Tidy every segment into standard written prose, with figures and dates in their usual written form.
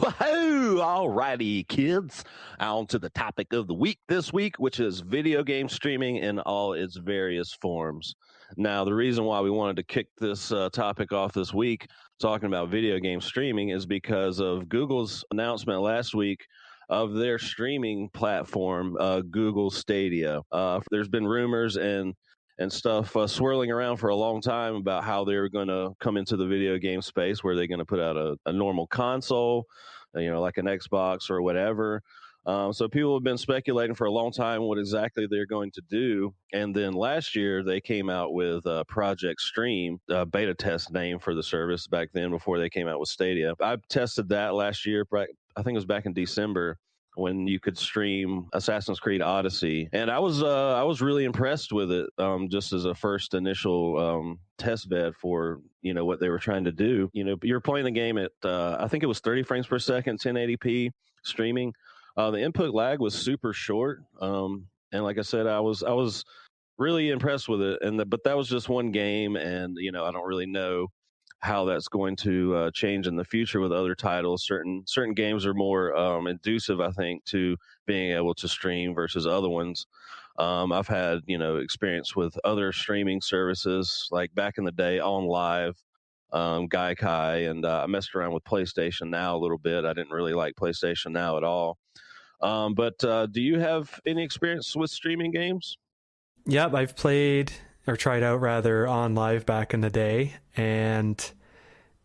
Whoa! All righty, kids. On to the topic of the week this week, which is video game streaming in all its various forms. Now, the reason why we wanted to kick this topic off this week, talking about video game streaming, is because of Google's announcement last week of their streaming platform, Google Stadia. There's been rumors and stuff swirling around for a long time about how they're going to come into the video game space, where they're going to put out a normal console, like an Xbox or whatever. So people have been speculating for a long time what exactly they're going to do. And then last year they came out with Project Stream, a beta test name for the service back then before they came out with Stadia. I tested that last year. I think it was back in December, when you could stream Assassin's Creed Odyssey, and I was really impressed with it. Just as a first initial test bed for what they were trying to do. You're playing the game at I think it was 30 frames per second, 1080p streaming. The input lag was super short, and like I said, I was really impressed with it. But that was just one game, and I don't really know how that's going to change in the future with other titles. Certain games are more inducive, I think, to being able to stream versus other ones. I've had experience with other streaming services, like back in the day on Live, Gaikai, and I messed around with PlayStation Now a little bit. I didn't really like PlayStation Now at all. But do you have any experience with streaming games? Yep, I've played or tried out rather on Live back in the day, and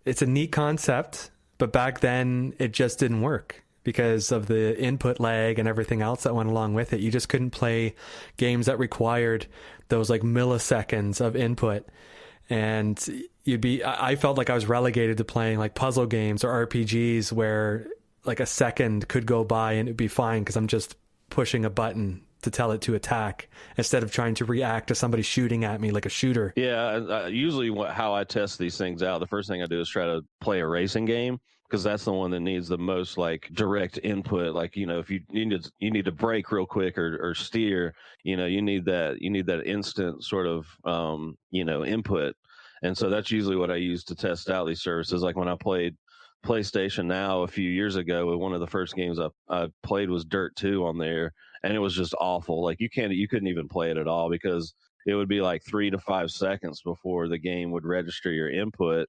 it's a neat concept, but back then it just didn't work because of the input lag and everything else that went along with it. You just couldn't play games that required those like milliseconds of input. And I felt like I was relegated to playing like puzzle games or RPGs where like a second could go by and it'd be fine because I'm just pushing a button to tell it to attack instead of trying to react to somebody shooting at me like a shooter. Yeah, usually how I test these things out, the first thing I do is try to play a racing game, because that's the one that needs the most like direct input. Like, if you need to brake real quick or steer, you need that instant sort of input. And so that's usually what I use to test out these services. Like when I played PlayStation Now a few years ago, one of the first games I played was Dirt 2 on there, and it was just awful. Like you couldn't even play it at all, because it would be like 3 to 5 seconds before the game would register your input.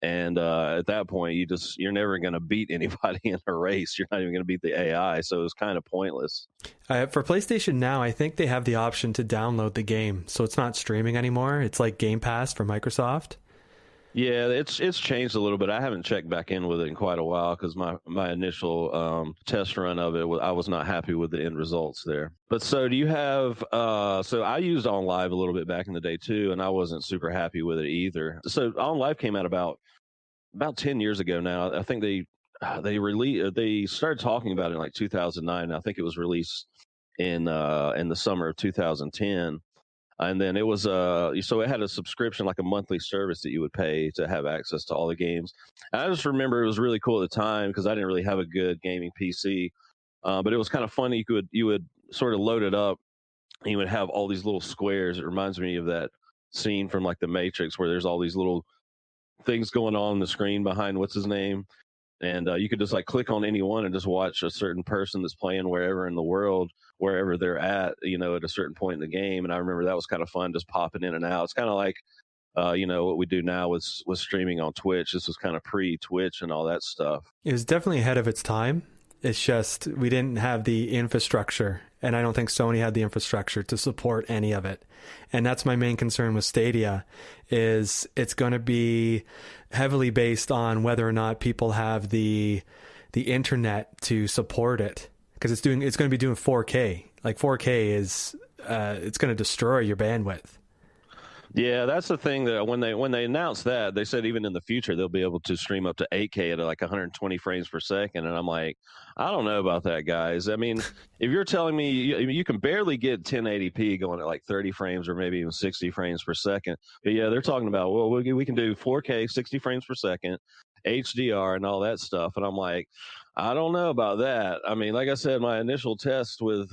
And at that point, you're never going to beat anybody in a race. You're not even going to beat the AI. So it was kind of pointless. For PlayStation Now, I think they have the option to download the game, so it's not streaming anymore. It's like Game Pass for Microsoft. Yeah, it's changed a little bit. I haven't checked back in with it in quite a while, because my initial test run of it, I was not happy with the end results there. But so do you have? So I used On Live a little bit back in the day too, and I wasn't super happy with it either. So On Live came out about 10 years ago now. I think they started talking about it in like 2009. I think it was released in the summer of 2010. And then it was so it had a subscription, like a monthly service that you would pay to have access to all the games. And I just remember it was really cool at the time, because I didn't really have a good gaming PC, but it was kind of funny. You would sort of load it up, and you would have all these little squares. It reminds me of that scene from like The Matrix, where there's all these little things going on the screen behind what's his name, and you could just like click on any one and just watch a certain person that's playing wherever in the world, wherever they're at a certain point in the game. And I remember that was kind of fun, just popping in and out. It's kind of like what we do now with streaming on Twitch. This was kind of pre-Twitch and all that stuff. It was definitely ahead of its time. It's just we didn't have the infrastructure, and I don't think Sony had the infrastructure to support any of it. And that's my main concern with Stadia, is it's going to be heavily based on whether or not people have the internet to support it, because it's going to be doing 4K. Like 4K is it's going to destroy your bandwidth. Yeah, that's the thing, that when they announced that, they said even in the future they'll be able to stream up to 8K at like 120 frames per second. And I'm like, I don't know about that, guys. I mean, if you're telling me you can barely get 1080p going at like 30 frames or maybe even 60 frames per second. But yeah, they're talking about, well, we can do 4K, 60 frames per second, HDR and all that stuff. And I'm like, I don't know about that. I mean, like I said, my initial test with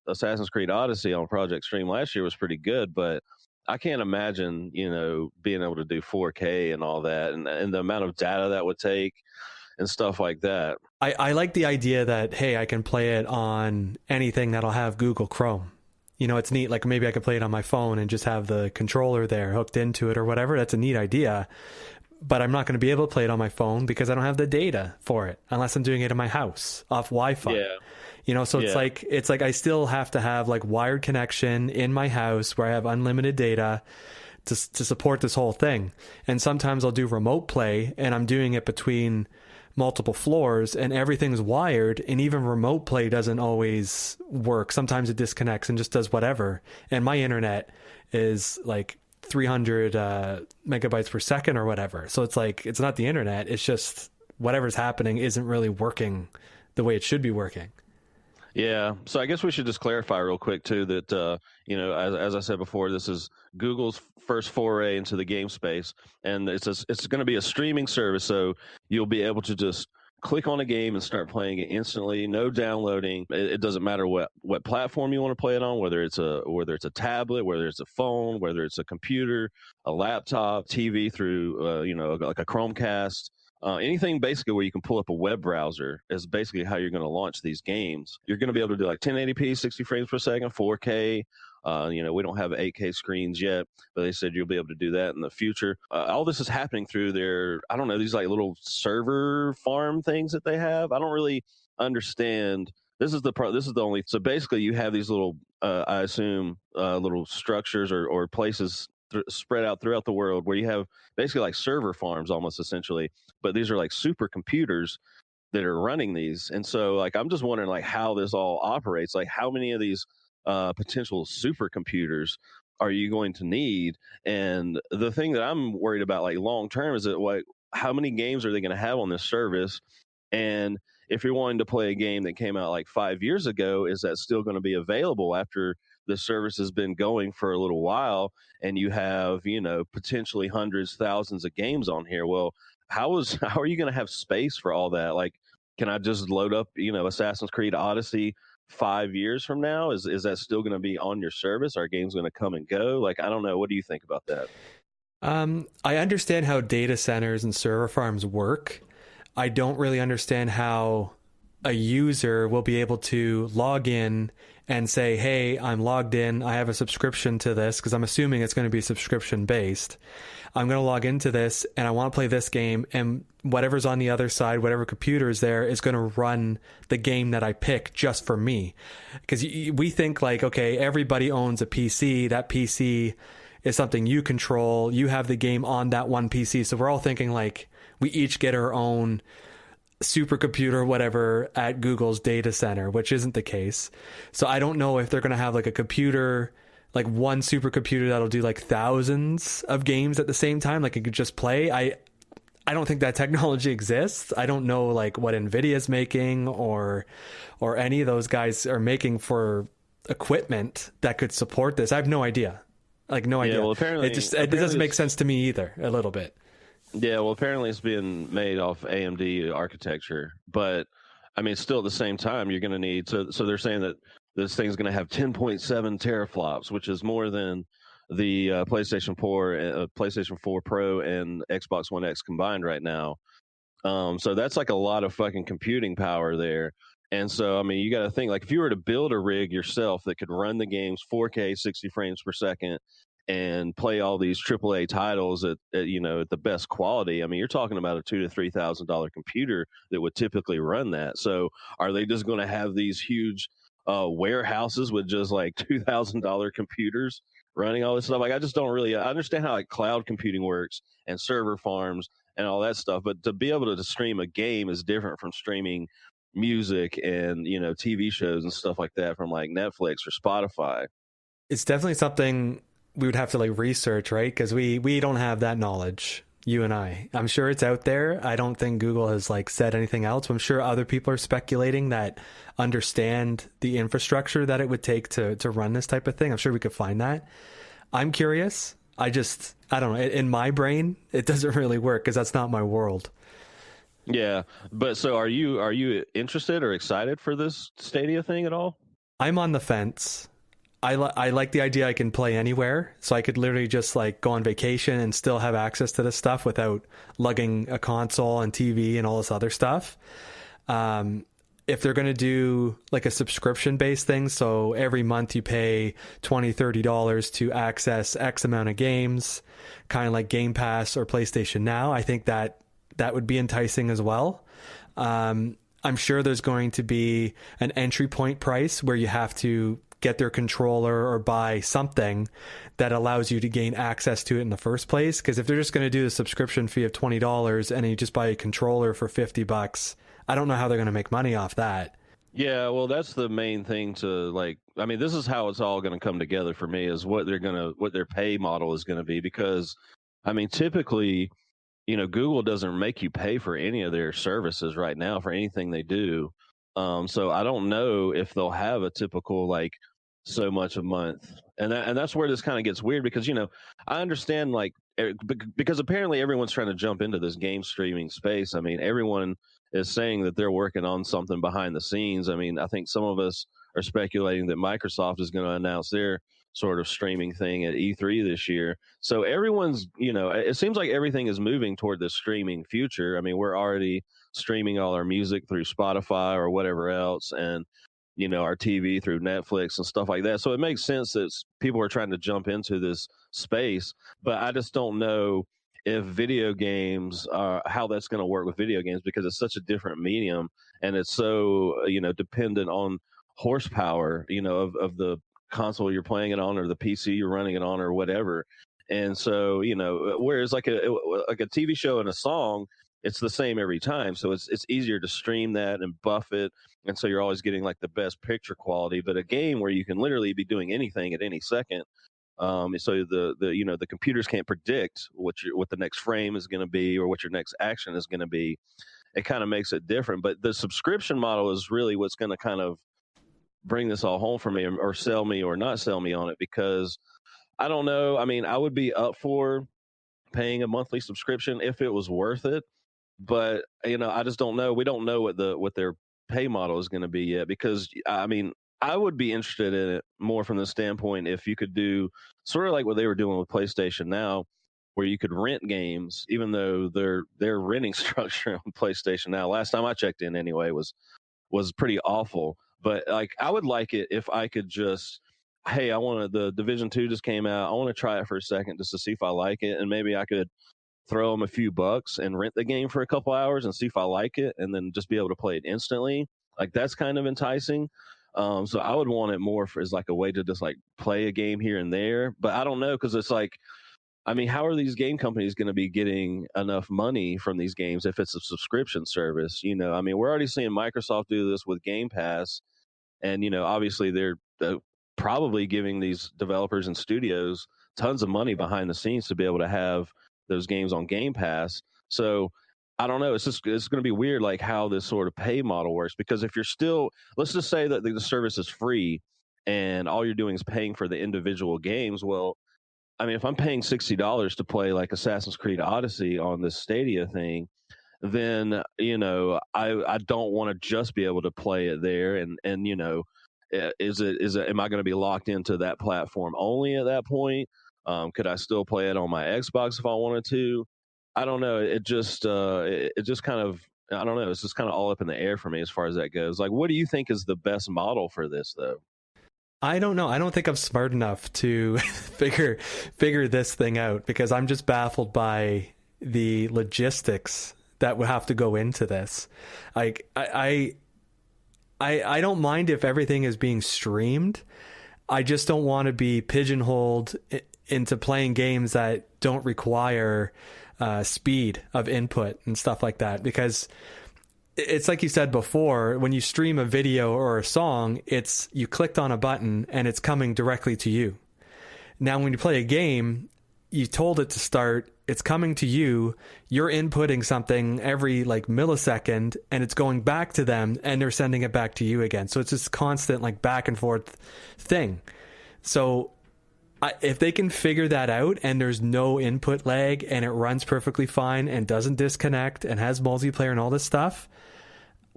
Assassin's Creed Odyssey on Project Stream last year was pretty good, but I can't imagine, being able to do 4K and all that, and the amount of data that would take. and stuff like that. I like the idea that, hey, I can play it on anything that'll have Google Chrome. You know, it's neat. Like maybe I could play it on my phone and just have the controller there hooked into it or whatever. That's a neat idea. But I'm not going to be able to play it on my phone because I don't have the data for it unless I'm doing it in my house off Wi-Fi. Yeah. You know, so Yeah. it's like I still have to have like wired connection in my house where I have unlimited data to support this whole thing. And sometimes I'll do remote play and I'm doing it between multiple floors and everything's wired, and even remote play doesn't always work. Sometimes it disconnects and just does whatever. And my internet is like 300 megabytes per second or whatever. So it's like, it's not the internet. It's just whatever's happening isn't really working the way it should be working. Yeah. So I guess we should just clarify real quick too that you know, as I said before, this is Google's first foray into the game space, and it's going to be a streaming service. So you'll be able to just click on a game and start playing it instantly. No downloading. It doesn't matter what platform you want to play it on, whether it's a tablet, whether it's a phone, whether it's a computer, a laptop, TV through you know, like a Chromecast. Anything basically where you can pull up a web browser is basically how you're going to launch these games. You're going to be able to do like 1080p, 60 frames per second, 4K. You know, we don't have 8K screens yet, but they said you'll be able to do that in the future. All this is happening through their, I don't know, these like little server farm things that they have. I don't really understand. This is the only. So basically, you have these little, I assume, little structures or places spread out throughout the world where you have basically like server farms almost essentially, but these are like supercomputers that are running these. And so like I'm just wondering like how this all operates, like how many of these potential supercomputers are you going to need? And the thing that I'm worried about like long term is that like how many games are they going to have on this service? And if you're wanting to play a game that came out like 5 years ago, is that still going to be available after the service has been going for a little while and you have, you know, potentially hundreds, thousands of games on here? Well, how are you going to have space for all that? Like, can I just load up, you know, Assassin's Creed Odyssey 5 years from now? Is that still going to be on your service? Are games going to come and go? Like, I don't know. What do you think about that? I understand how data centers and server farms work. I don't really understand how a user will be able to log in and say, hey, I'm logged in. I have a subscription to this, because I'm assuming it's going to be subscription based. I'm going to log into this and I want to play this game, and whatever's on the other side, whatever computer is there, is going to run the game that I pick just for me. Because we think like, okay, everybody owns a PC. That PC is something you control. You have the game on that one PC. So we're all thinking like we each get our own supercomputer, whatever, at Google's data center, which isn't the case. So I don't know if they're going to have like a computer, like one supercomputer that'll do like thousands of games at the same time, like it could just play. I don't think that technology exists. I don't know like what Nvidia's making or any of those guys are making for equipment that could support this. I have no idea. Like no idea. Well, apparently it doesn't make sense to me either, a little bit. Yeah, well, apparently it's being made off AMD architecture, but I mean, still at the same time, you're going to need. So they're saying that this thing's going to have 10.7 teraflops, which is more than the PlayStation 4 Pro, and Xbox One X combined right now. So that's like a lot of fucking computing power there. And so, I mean, you got to think like if you were to build a rig yourself that could run the games 4K, 60 frames per second, and play all these AAA titles at you know, at the best quality. I mean, you're talking about a $2,000 to $3,000 computer that would typically run that. So, are they just going to have these huge warehouses with just like $2,000 computers running all this stuff? Like, I just don't really. I understand how like cloud computing works and server farms and all that stuff, but to be able to stream a game is different from streaming music and, you know, TV shows and stuff like that from like Netflix or Spotify. It's definitely something we would have to like research, right? Because we don't have that knowledge, you and I. I'm sure it's out there. I don't think Google has like said anything else. I'm sure other people are speculating that understand the infrastructure that it would take to run this type of thing. I'm sure we could find that. I'm curious. I don't know. In my brain, it doesn't really work because that's not my world. Yeah, but so are you interested or excited for this Stadia thing at all? I'm on the fence. I like the idea I can play anywhere, so I could literally just like go on vacation and still have access to this stuff without lugging a console and TV and all this other stuff. If they're going to do like a subscription based thing, so every month you pay $20-$30 to access X amount of games, kind of like Game Pass or PlayStation Now, I think that would be enticing as well. I'm sure there's going to be an entry point price where you have to get their controller or buy something that allows you to gain access to it in the first place. Because if they're just going to do the subscription fee of $20 and you just buy a controller for $50, I don't know how they're going to make money off that. Yeah, well, that's the main thing to like. I mean, this is how it's all going to come together for me is what their pay model is going to be. Because, I mean, typically, Google doesn't make you pay for any of their services right now for anything they do. So I don't know if they'll have a typical like so much a month, and that's where this kind of gets weird because I understand like because apparently everyone's trying to jump into this game streaming space. I mean, everyone is saying that they're working on something behind the scenes. I mean, I think some of us are speculating that Microsoft is going to announce their sort of streaming thing at E3 this year. So everyone's, it seems like everything is moving toward this streaming future. I mean, we're already streaming all our music through Spotify or whatever else, and our TV through Netflix and stuff like that. So it makes sense that people are trying to jump into this space, but I just don't know if video games how that's going to work with video games because it's such a different medium and it's so dependent on horsepower of the console you're playing it on or the PC you're running it on or whatever. And so whereas like a TV show and a song, it's the same every time, so it's easier to stream that and buff it, and so you're always getting like the best picture quality. But a game where you can literally be doing anything at any second, so the computers can't predict what the next frame is going to be or what your next action is going to be. It kind of makes it different. But the subscription model is really what's going to kind of bring this all home for me, or sell me or not sell me on it, because I don't know. I mean, I would be up for paying a monthly subscription if it was worth it, but I just don't know. We don't know what their pay model is going to be yet, because I mean, I would be interested in it more from the standpoint if you could do sort of like what they were doing with PlayStation Now, where you could rent games, even though their renting structure on PlayStation Now, last time I checked in anyway, was pretty awful. But like, I would like it if I could just, hey, the Division 2 just came out. I want to try it for a second just to see if I like it, and maybe I could throw them a few bucks and rent the game for a couple hours and see if I like it, and then just be able to play it instantly. Like, that's kind of enticing. So I would want it more as like a way to just like play a game here and there. But I don't know, because it's like, I mean, how are these game companies going to be getting enough money from these games if it's a subscription service? I mean, we're already seeing Microsoft do this with Game Pass, and obviously they're probably giving these developers and studios tons of money behind the scenes to be able to have those games on Game Pass. So I don't know. It's going to be weird, like how this sort of pay model works, because if you're still, let's just say that the service is free and all you're doing is paying for the individual games. Well, I mean, if I'm paying $60 to play like Assassin's Creed Odyssey on this Stadia thing, then I don't want to just be able to play it there, and is it am I going to be locked into that platform only at that point? Could I still play it on my Xbox if I wanted to? I don't know. It just kind of, I don't know. It's just kind of all up in the air for me as far as that goes. Like, what do you think is the best model for this, though? I don't know. I don't think I'm smart enough to figure this thing out, because I'm just baffled by the logistics that would have to go into this. Like, I don't mind if everything is being streamed. I just don't want to be pigeonholed into playing games that don't require speed of input and stuff like that, because it's like you said before, when you stream a video or a song, it's you clicked on a button and it's coming directly to you. Now, when you play a game, you told it to start, it's coming to you, you're inputting something every like millisecond, and it's going back to them and they're sending it back to you again. So it's this constant like back and forth thing. So if they can figure that out and there's no input lag and it runs perfectly fine and doesn't disconnect and has multiplayer and all this stuff,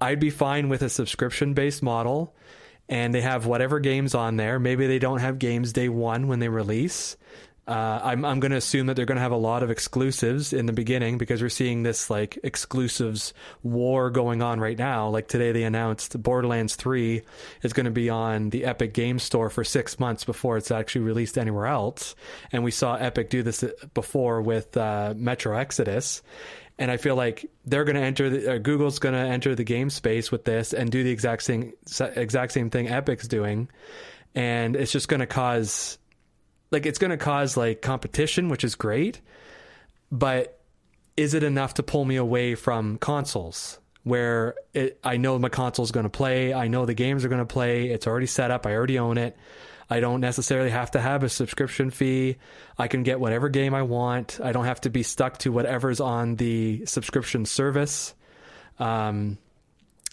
I'd be fine with a subscription-based model. and they have whatever games on there. Maybe they don't have games day one when they release. I'm going to assume that they're going to have a lot of exclusives in the beginning, because we're seeing this like exclusives war going on right now. Like today they announced Borderlands 3 is going to be on the Epic Game Store for 6 months before it's actually released anywhere else. And we saw Epic do this before with Metro Exodus. And I feel like they're going to enter Google's going to enter the game space with this and do the exact same thing Epic's doing. And it's just going to cause like competition, which is great. But is it enough to pull me away from consoles where I know my console's going to play? I know the games are going to play. It's already set up. I already own it. I don't necessarily have to have a subscription fee. I can get whatever game I want. I don't have to be stuck to whatever's on the subscription service. I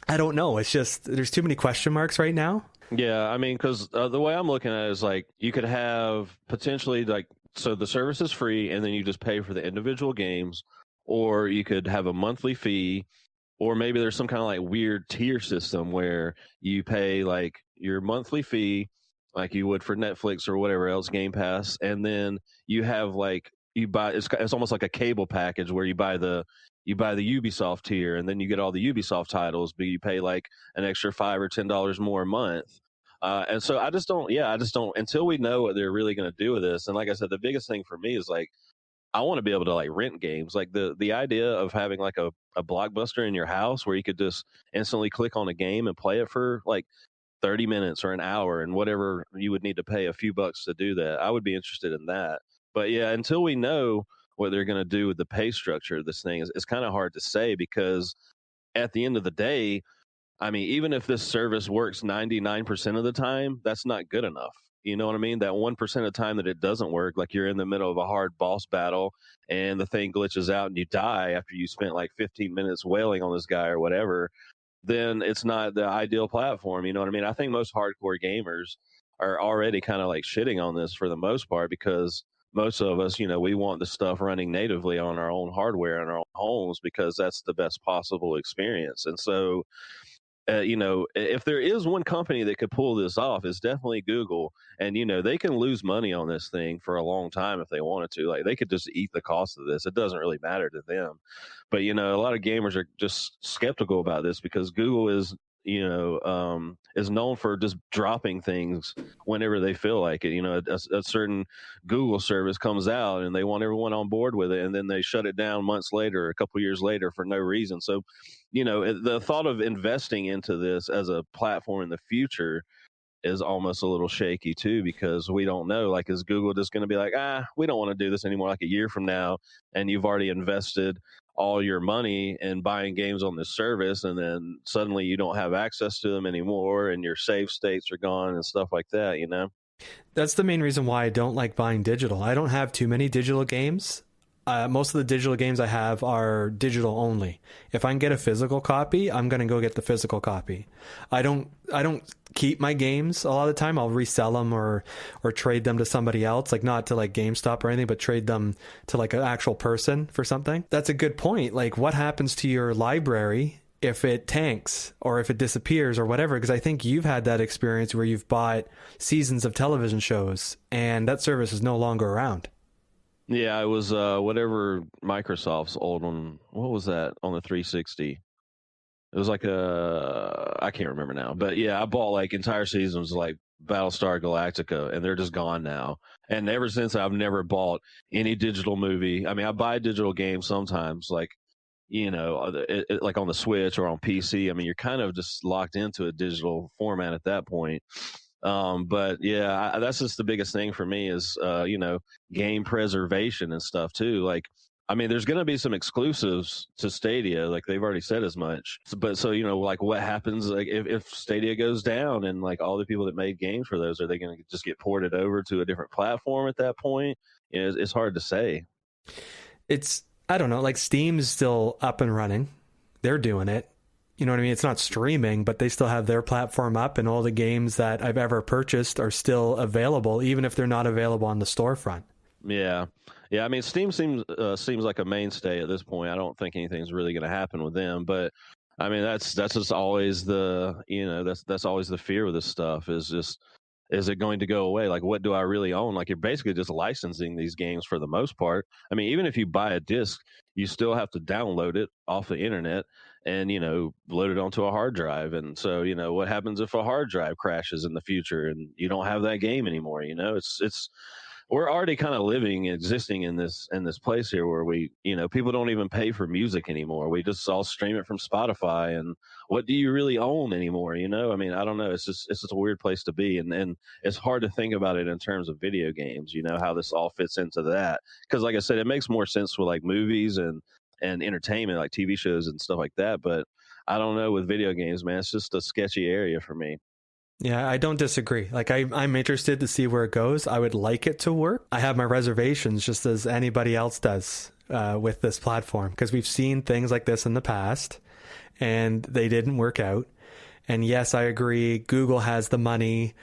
don't know. It's just, there's too many question marks right now. Yeah, I mean, because the way I'm looking at it is like you could have potentially like, so the service is free and then you just pay for the individual games, or you could have a monthly fee, or maybe there's some kind of like weird tier system where you pay like your monthly fee like you would for Netflix or whatever else, Game Pass, and then you have like you buy it's almost like a cable package where you buy the Ubisoft tier, and then you get all the Ubisoft titles, but you pay like an extra $5 or $10 more a month. And so I just don't until we know what they're really going to do with this. And like I said, the biggest thing for me is like I want to be able to like rent games. Like the idea of having like a Blockbuster in your house where you could just instantly click on a game and play it for like 30 minutes or an hour and whatever you would need to pay a few bucks to do that. I would be interested in that. But yeah, until we know what they're going to do with the pay structure of this thing, it's kind of hard to say, because at the end of the day, I mean, even if this service works 99% of the time, that's not good enough. You know what I mean? That 1% of the time that it doesn't work, like you're in the middle of a hard boss battle and the thing glitches out and you die after you spent like 15 minutes wailing on this guy or whatever, then it's not the ideal platform. You know what I mean? I think most hardcore gamers are already kind of like shitting on this for the most part, because most of us, you know, we want the stuff running natively on our own hardware in our own homes because that's the best possible experience. And so, you know, if there is one company that could pull this off, it's definitely Google. And, you know, they can lose money on this thing for a long time if they wanted to. Like, they could just eat the cost of this. It doesn't really matter to them. But, you know, a lot of gamers are just skeptical about this because Google is, you know, is known for just dropping things whenever they feel like it. You know, a certain Google service comes out and they want everyone on board with it, and then they shut it down months later, a couple years later, for no reason. So, you know, the thought of investing into this as a platform in the future is almost a little shaky too, because we don't know, like, is Google just going to be like, we don't want to do this anymore, like a year from now, and you've already invested all your money in buying games on this service, and then suddenly you don't have access to them anymore and your save states are gone and stuff like that, you know? That's the main reason why I don't like buying digital. I don't have too many digital games. Most of the digital games I have are digital only. If I can get a physical copy, I'm going to go get the physical copy. I don't keep my games a lot of the time. I'll resell them or trade them to somebody else, like not to like GameStop or anything, but trade them to like an actual person for something. That's a good point. Like, what happens to your library if it tanks or if it disappears or whatever? Because I think you've had that experience where you've bought seasons of television shows and that service is no longer around. Yeah, it was whatever Microsoft's old one. What was that on the 360? It was like I can't remember now. But yeah, I bought like entire seasons of like Battlestar Galactica, and they're just gone now. And ever since, I've never bought any digital movie. I mean, I buy digital games sometimes, like, you know, like on the Switch or on PC. I mean, you're kind of just locked into a digital format at that point. But yeah, that's just the biggest thing for me is, you know, game preservation and stuff too. Like, I mean, there's going to be some exclusives to Stadia, like they've already said as much. But so, you know, like what happens like if Stadia goes down and like all the people that made games for those, are they going to just get ported over to a different platform at that point? You know, it's hard to say. I don't know, like Steam is still up and running. They're doing it. You know what I mean? It's not streaming, but they still have their platform up, and all the games that I've ever purchased are still available, even if they're not available on the storefront. Yeah. Yeah. I mean, Steam seems like a mainstay at this point. I don't think anything's really going to happen with them, but I mean, that's just always the, that's always the fear with this stuff is just, is it going to go away? Like, what do I really own? Like, you're basically just licensing these games for the most part. I mean, even if you buy a disc, you still have to download it off the internet and, load it onto a hard drive. And so, what happens if a hard drive crashes in the future and you don't have that game anymore? It's we're already kind of living, existing in this place here where we, people don't even pay for music anymore. We just all stream it from Spotify. And what do you really own anymore? I mean, I don't know. It's just a weird place to be. And it's hard to think about it in terms of video games, how this all fits into that. Because like I said, it makes more sense with like movies and entertainment, like TV shows and stuff like that. But I don't know with video games, man. It's just a sketchy area for me. Yeah, I don't disagree. Like I'm interested to see where it goes. I would like it to work. I have my reservations just as anybody else does with this platform because we've seen things like this in the past and they didn't work out. And yes, I agree. Google has the money,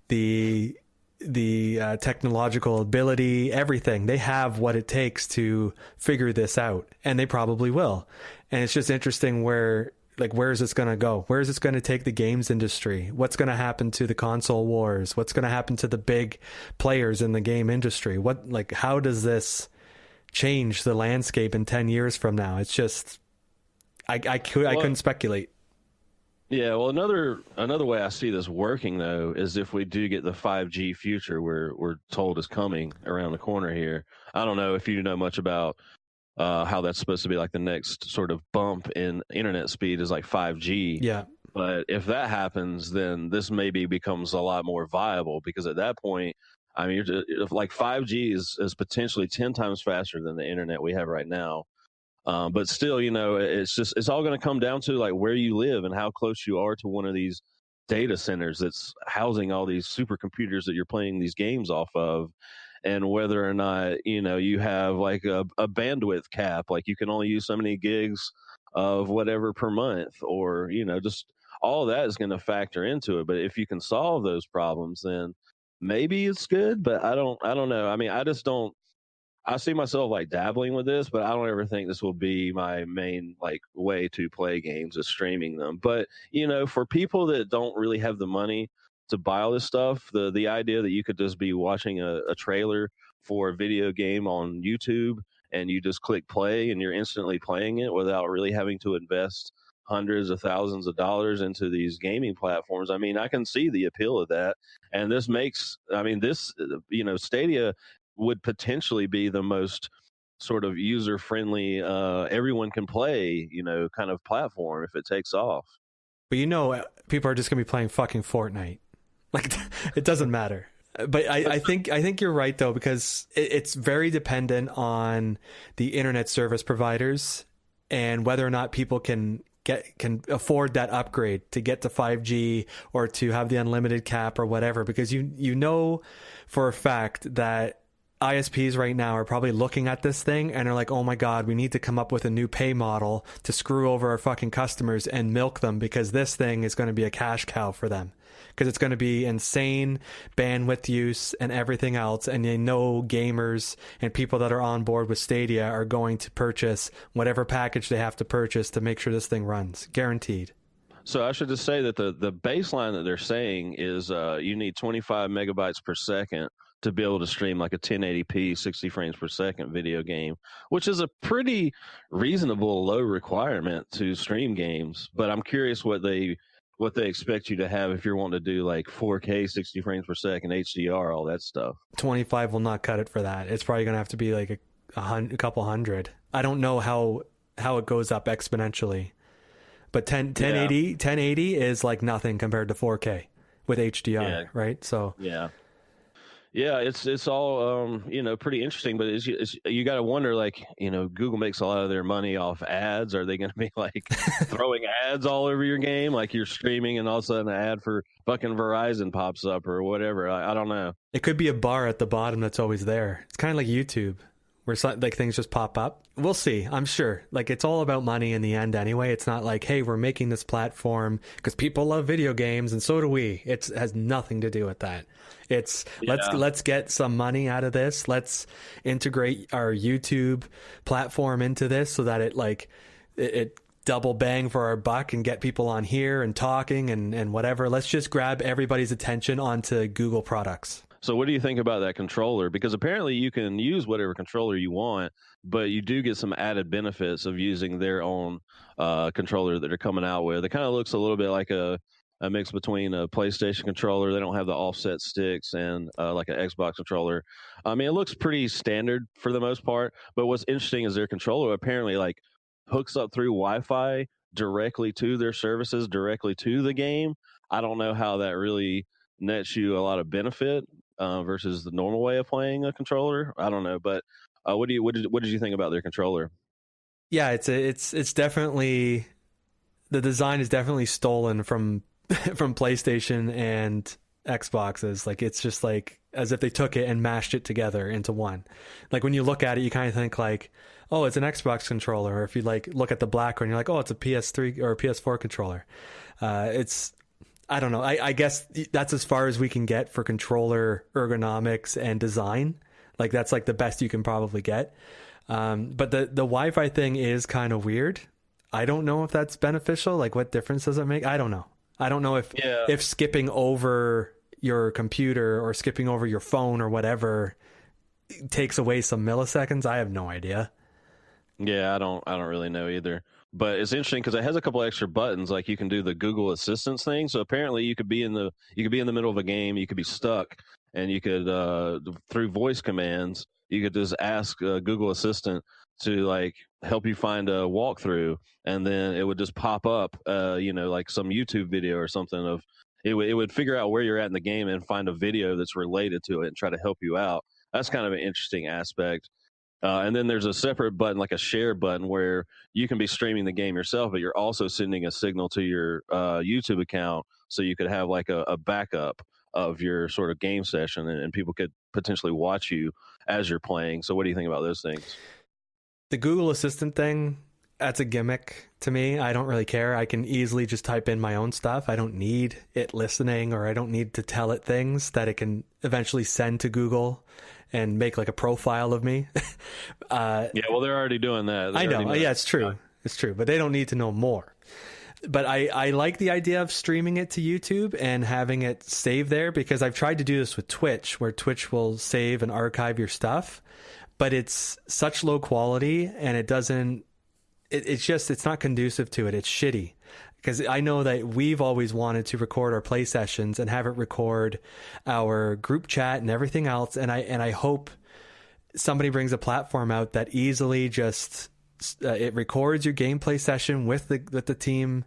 the technological ability, everything. They have what it takes to figure this out, and they probably will. And it's just interesting where is this going to go? Where is this going to take the games industry? What's going to happen to the console wars? What's going to happen to the big players in the game industry? How does this change the landscape in 10 years from now? It's just, I couldn't speculate. Yeah, well, another way I see this working though is if we do get the 5G future we're told is coming around the corner here. I don't know if you know much about how that's supposed to be like the next sort of bump in internet speed is like 5G. Yeah. But if that happens, then this maybe becomes a lot more viable because at that point, I mean, if like 5G is potentially 10 times faster than the internet we have right now. But still, it's all going to come down to like where you live and how close you are to one of these data centers that's housing all these supercomputers that you're playing these games off of, and whether or not you have like a bandwidth cap, like you can only use so many gigs of whatever per month, or just all of that is going to factor into it. But if you can solve those problems, then maybe it's good. But I don't know. I mean, I just don't. I see myself like dabbling with this, but I don't ever think this will be my main like way to play games is streaming them. But for people that don't really have the money to buy all this stuff, the idea that you could just be watching a trailer for a video game on YouTube and you just click play and you're instantly playing it without really having to invest hundreds of thousands of dollars into these gaming platforms. I mean, I can see the appeal of that. And this makes, I mean, this, Stadia would potentially be the most sort of user friendly, everyone can play, kind of platform if it takes off. But people are just going to be playing fucking Fortnite. Like, it doesn't matter. But I think you're right though, because it's very dependent on the internet service providers and whether or not people can afford that upgrade to get to 5G or to have the unlimited cap or whatever. Because you know for a fact that ISPs right now are probably looking at this thing and are like, oh my God, we need to come up with a new pay model to screw over our fucking customers and milk them because this thing is going to be a cash cow for them. Because it's going to be insane bandwidth use and everything else. And they know gamers and people that are on board with Stadia are going to purchase whatever package they have to purchase to make sure this thing runs. Guaranteed. So I should just say that the baseline that they're saying is you need 25 megabytes per second to be able to stream like a 1080p 60 frames per second video game, which is a pretty reasonable low requirement to stream games. But I'm curious what they expect you to have if you're wanting to do like 4K 60 frames per second, HDR, all that stuff. 25 will not cut it for that. It's probably going to have to be like a couple hundred. I don't know how it goes up exponentially. But 1080 is like nothing compared to 4K with HDR, right? So yeah, it's all pretty interesting, but you got to wonder, like, Google makes a lot of their money off ads. Are they going to be like throwing ads all over your game, like you're streaming and all of a sudden an ad for fucking Verizon pops up or whatever? I don't know. It could be a bar at the bottom that's always there. It's kind of like YouTube, where like things just pop up. We'll see. I'm sure. Like, it's all about money in the end anyway. It's not like, hey, we're making this platform because people love video games and so do we. It has nothing to do with that. It's let's get some money out of this. Let's integrate our YouTube platform into this so that it double bang for our buck and get people on here and talking and whatever. Let's just grab everybody's attention onto Google products. So what do you think about that controller? Because apparently you can use whatever controller you want, but you do get some added benefits of using their own controller that they're coming out with. It kind of looks a little bit like a mix between a PlayStation controller. They don't have the offset sticks and like an Xbox controller. I mean, it looks pretty standard for the most part, but what's interesting is their controller apparently like hooks up through Wi-Fi directly to their services, directly to the game. I don't know how that really nets you a lot of benefit versus the normal way of playing a controller. I don't know, but what did you think about their controller? Yeah, it's definitely, the design is definitely stolen from from PlayStation and Xboxes. Like, it's just like as if they took it and mashed it together into one. Like, when you look at it, you kind of think like, oh, it's an Xbox controller. Or if you like look at the black one, you're like, oh, it's a PS3 or a PS4 controller. It's, I don't know. I guess that's as far as we can get for controller ergonomics and design. Like, that's like the best you can probably get. But the Wi-Fi thing is kind of weird. I don't know if that's beneficial. Like, what difference does it make? I don't know. I don't know if skipping over your computer or skipping over your phone or whatever takes away some milliseconds. I have no idea. Yeah, I don't really know either. But it's interesting because it has a couple extra buttons, like you can do the Google Assistance thing. So apparently you could be in the middle of a game, you could be stuck, and you could through voice commands, you could just ask Google Assistant to like help you find a walkthrough, and then it would just pop up, like some YouTube video or something of it. It would figure out where you're at in the game and find a video that's related to it and try to help you out. That's kind of an interesting aspect. And then there's a separate button, like a share button, where you can be streaming the game yourself, but you're also sending a signal to your YouTube account, so you could have like a backup of your sort of game session, and people could potentially watch you as you're playing. So what do you think about those things? The Google Assistant thing, that's a gimmick to me. I don't really care. I can easily just type in my own stuff. I don't need it listening, or I don't need to tell it things that it can eventually send to Google and make like a profile of me. Yeah, well, they're already doing that. I know. Yeah, it's true. It's true. But they don't need to know more. But I like the idea of streaming it to YouTube and having it save there, because I've tried to do this with Twitch, where Twitch will save and archive your stuff, but it's such low quality, and it's not conducive to it. It's shitty. Because I know that we've always wanted to record our play sessions and have it record our group chat and everything else. And I hope somebody brings a platform out that easily just it records your gameplay session with the team,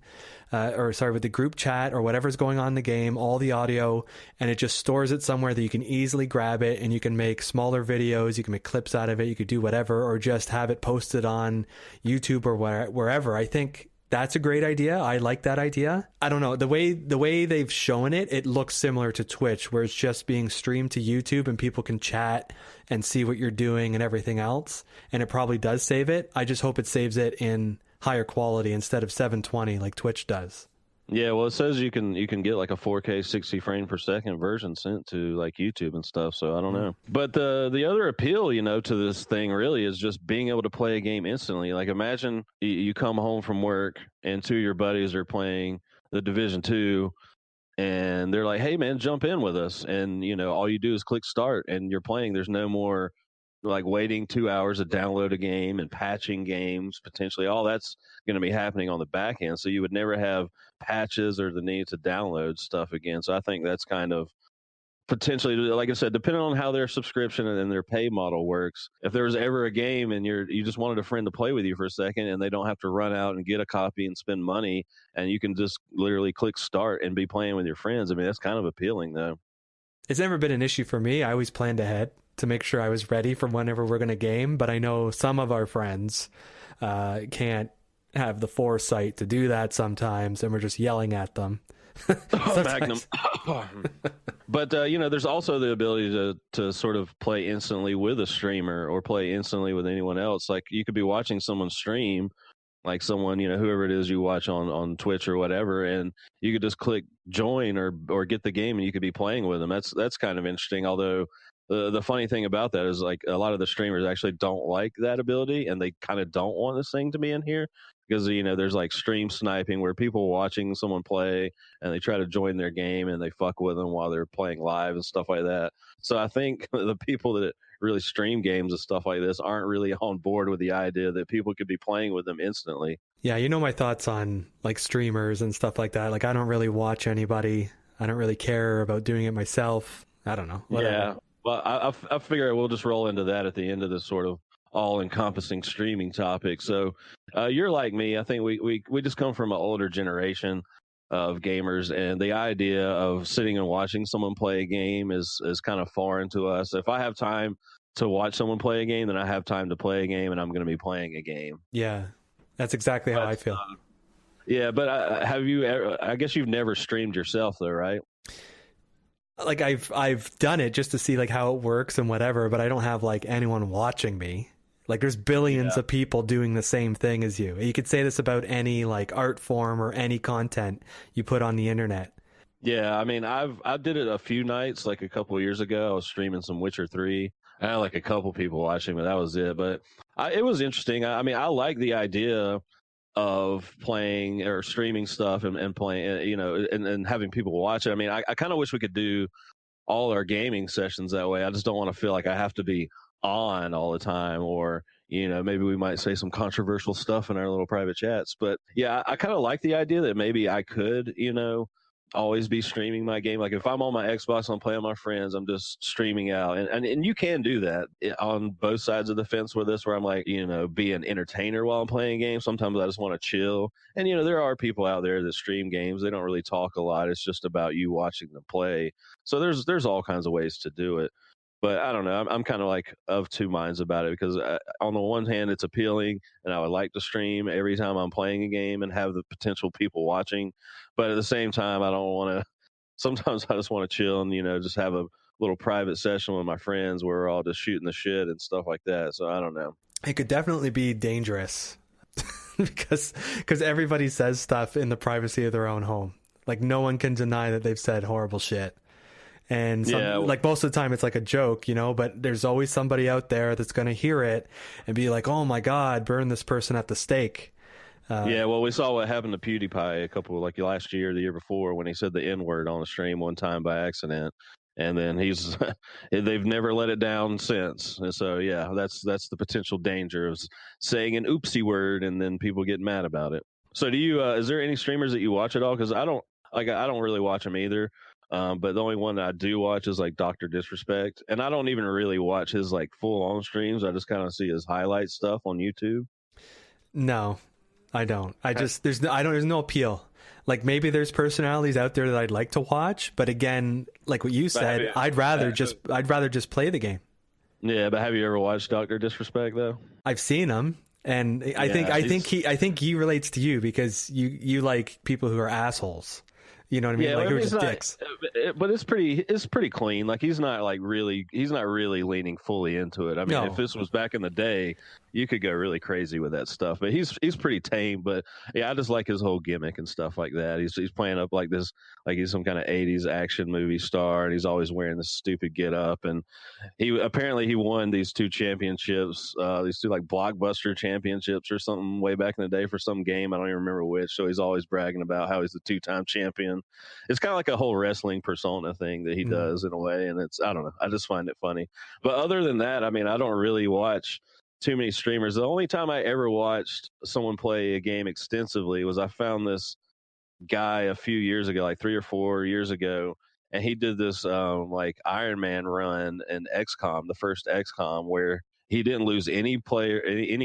with the group chat or whatever's going on in the game, all the audio, and it just stores it somewhere that you can easily grab it, and you can make smaller videos, you can make clips out of it, you could do whatever, or just have it posted on YouTube or wherever. I think that's a great idea. I like that idea. I don't know, the way they've shown it, it looks similar to Twitch, where it's just being streamed to YouTube and people can chat and see what you're doing and everything else. And it probably does save it. I just hope it saves it in higher quality instead of 720 like Twitch does. Yeah, well, it says you can get like a 4K 60 frame per second version sent to like YouTube and stuff. So I don't know. But the other appeal, to this thing really is just being able to play a game instantly. Like, imagine you come home from work and two of your buddies are playing the Division 2, and they're like, "Hey, man, jump in with us." And all you do is click start, and you're playing. There's no more like waiting 2 hours to download a game and patching games potentially. All that's going to be happening on the back end, so you would never have patches or the need to download stuff again. So I think that's kind of potentially, like I said, depending on how their subscription and their pay model works, if there was ever a game and you just wanted a friend to play with you for a second, and they don't have to run out and get a copy and spend money, and you can just literally click start and be playing with your friends. I mean, that's kind of appealing though. It's never been an issue for me. I always planned ahead to make sure I was ready for whenever we're going to game, but I know some of our friends can't have the foresight to do that sometimes, and we're just yelling at them. Magnum. But there's also the ability to sort of play instantly with a streamer or play instantly with anyone else. Like, you could be watching someone stream, like someone, whoever it is you watch on Twitch or whatever, and you could just click join or get the game, and you could be playing with them. That's kind of interesting. Although the funny thing about that is, like, a lot of the streamers actually don't like that ability, and they kind of don't want this thing to be in here. because there's like stream sniping where people watching someone play and they try to join their game and they fuck with them while they're playing live and stuff like that. So I think the people that really stream games and stuff like this aren't really on board with the idea that people could be playing with them instantly. Yeah, you know my thoughts on like streamers and stuff like that. Like I don't really watch anybody. I don't really care about doing it myself. I don't know. Whatever. Yeah. Well, I figure we'll just roll into that at the end of this sort of all-encompassing streaming topic. So you're like me. I think we just come from an older generation of gamers, and the idea of sitting and watching someone play a game is kind of foreign to us. If I have time to watch someone play a game, then I have time to play a game, and I'm going to be playing a game. Yeah, that's exactly how I feel. Yeah, but have you ever, I guess you've never streamed yourself though, right? Like I've done it just to see like how it works and whatever, but I don't have like anyone watching me. Like there's billions of people doing the same thing as you. You could say this about any like art form or any content you put on the internet. Yeah, I mean, I did it a few nights, like a couple of years ago. I was streaming some Witcher 3. I had like a couple people watching, but that was it. But it was interesting. I mean, I like the idea of playing or streaming stuff and playing, and having people watch it. I mean, I kind of wish we could do all our gaming sessions that way. I just don't want to feel like I have to be on all the time, or maybe we might say some controversial stuff in our little private chats. But yeah, I kind of like the idea that maybe I could always be streaming my game. Like if I'm on my Xbox, I'm playing with my friends, I'm just streaming out, and you can do that on both sides of the fence with this, where I'm like be an entertainer while I'm playing a game. Sometimes I just want to chill, and there are people out there that stream games. They don't really talk a lot. It's just about you watching them play. So there's all kinds of ways to do it. But I don't know. I'm kind of like of two minds about it, because on the one hand, it's appealing, and I would like to stream every time I'm playing a game and have the potential people watching. But at the same time, I don't want to. Sometimes I just want to chill and just have a little private session with my friends where we're all just shooting the shit and stuff like that. So I don't know. It could definitely be dangerous because everybody says stuff in the privacy of their own home. Like no one can deny that they've said horrible shit. And like most of the time it's like a joke, but there's always somebody out there that's going to hear it and be like, oh my God, burn this person at the stake. Yeah, well, we saw what happened to PewDiePie a couple, like last year, the year before, when he said the N-word on a stream one time by accident. And then they've never let it down since. And so, yeah, that's the potential danger of saying an oopsie word and then people get mad about it. So do you, is there any streamers that you watch at all? Because I don't really watch them either. But the only one that I do watch is like Dr. Disrespect, and I don't even really watch his like full on streams. I just kind of see his highlight stuff on YouTube. No, I don't. There's no appeal. Like maybe there's personalities out there that I'd like to watch, but again, like what you said, I'd rather just play the game. Yeah, but have you ever watched Dr. Disrespect though? I've seen him, and I think he relates to you because you like people who are assholes. You know what I mean? Yeah, like who are just dicks. But it's pretty clean. Like he's not really leaning fully into it. I mean, if this was back in the day, you could go really crazy with that stuff. But he's pretty tame. But yeah, I just like his whole gimmick and stuff like that. He's playing up like this, like he's some kind of '80s action movie star, and he's always wearing this stupid get up. And he won these two championships, these two like blockbuster championships or something way back in the day for some game. I don't even remember which. So he's always bragging about how he's the 2-time champion. It's kind of like a whole wrestling persona thing that he does in a way, and I don't know, I just find it funny. But other than that, I mean, I don't really watch too many streamers. The only time I ever watched someone play a game extensively was I found this guy a few years ago, like 3 or 4 years ago, and he did this like Iron Man run in XCOM, the first XCOM, where he didn't lose any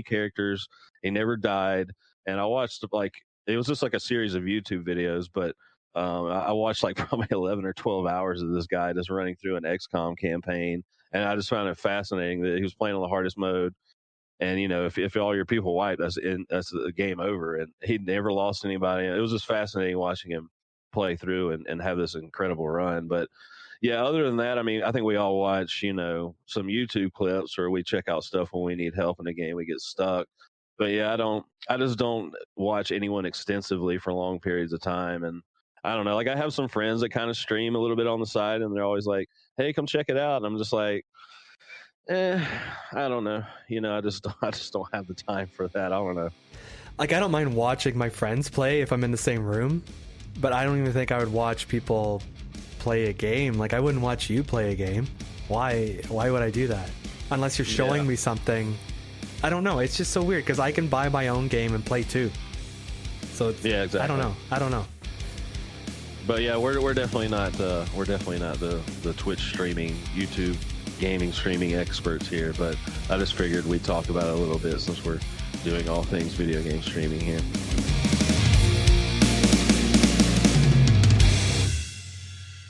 characters, he never died. And I watched like it was just like a series of YouTube videos, but I watched like probably 11 or 12 hours of this guy just running through an XCOM campaign, and I just found it fascinating that he was playing on the hardest mode. And if all your people wipe, that's the game over. And he never lost anybody. It was just fascinating watching him play through and have this incredible run. But yeah, other than that, I mean, I think we all watch some YouTube clips, or we check out stuff when we need help in a game we get stuck. But yeah, I just don't watch anyone extensively for long periods of time. And I don't know, like I have some friends that kind of stream a little bit on the side, and they're always like, hey, come check it out. And I'm just like, I don't know. I just don't have the time for that. I don't know. Like, I don't mind watching my friends play if I'm in the same room, but I don't even think I would watch people play a game. Like, I wouldn't watch you play a game. Why would I do that? Unless you're showing me something. I don't know. It's just so weird because I can buy my own game and play too. So it's, yeah, exactly. I don't know. But yeah, we're definitely not the Twitch streaming, YouTube gaming streaming experts here. But I just figured we'd talk about it a little bit since we're doing all things video game streaming here.